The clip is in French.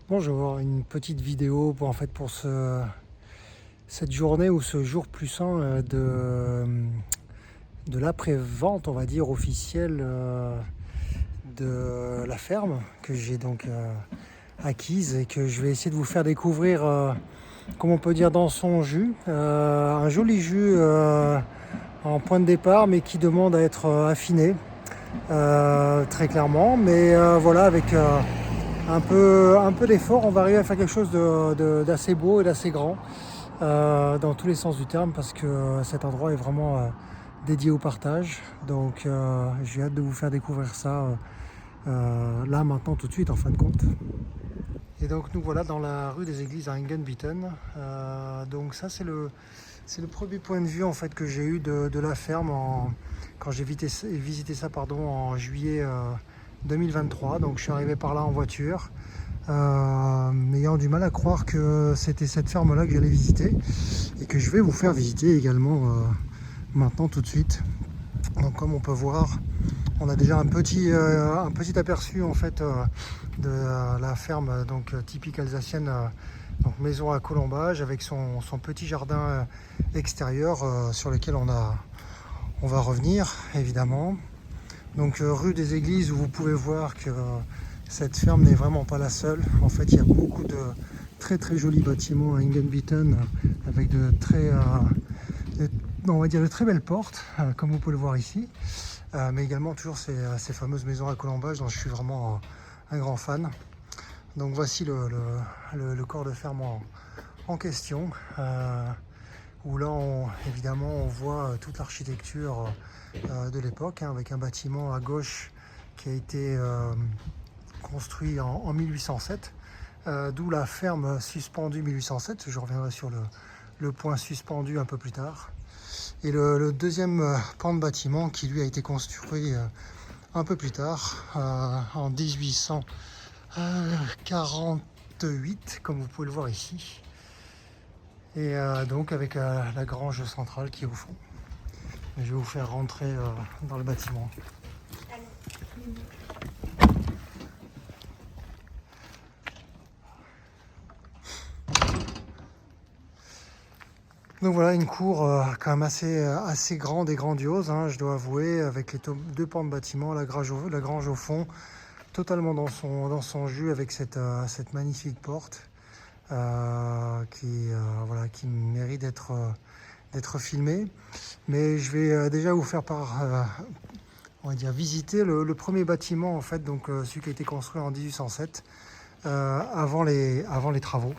Bonjour, une petite vidéo pour cette journée ou ce jour plus un de l'après-vente, on va dire, officielle de la ferme que j'ai donc acquise et que je vais essayer de vous faire découvrir, comme on peut dire, dans son jus. Un joli jus en point de départ, mais qui demande à être affiné très clairement. Mais voilà, avec un peu d'effort, on va arriver à faire quelque chose d'assez beau et d'assez grand dans tous les sens du terme, parce que cet endroit est vraiment dédié au partage. Donc j'ai hâte de vous faire découvrir ça là, maintenant, tout de suite, en fin de compte. Et donc nous voilà dans la rue des Églises à Engenbieten. Donc ça c'est le premier point de vue en fait que j'ai eu de la ferme quand j'ai visité ça en juillet 2023. Donc je suis arrivé par là en voiture, ayant du mal à croire que c'était cette ferme là que j'allais visiter et que je vais vous faire visiter également maintenant tout de suite. Donc comme on peut voir, on a déjà un petit aperçu en fait de la ferme donc typique alsacienne, donc maison à colombage avec son petit jardin extérieur sur lequel on va revenir évidemment. Donc rue des Églises, où vous pouvez voir que cette ferme n'est vraiment pas la seule. En fait, il y a beaucoup de très jolis bâtiments à Engenbieten avec on va dire de très belles portes, comme vous pouvez le voir ici. Mais également toujours ces fameuses maisons à colombage dont je suis vraiment un grand fan. Donc voici le corps de ferme en question, où là évidemment on voit toute l'architecture de l'époque, avec un bâtiment à gauche qui a été construit en 1807, d'où la ferme suspendue 1807. Je reviendrai sur le point suspendu un peu plus tard. Et le deuxième pan de bâtiment qui lui a été construit un peu plus tard, en 1848, comme vous pouvez le voir ici. Et donc avec la grange centrale qui est au fond. Je vais vous faire rentrer dans le bâtiment. Donc voilà, une cour quand même assez grande et grandiose, hein, je dois avouer, avec les deux pans de bâtiment, la grange au fond, totalement dans son jus, avec cette magnifique porte qui mérite d'être filmée. Mais je vais déjà vous faire on va dire visiter le premier bâtiment en fait, donc celui qui a été construit en 1807, avant les travaux.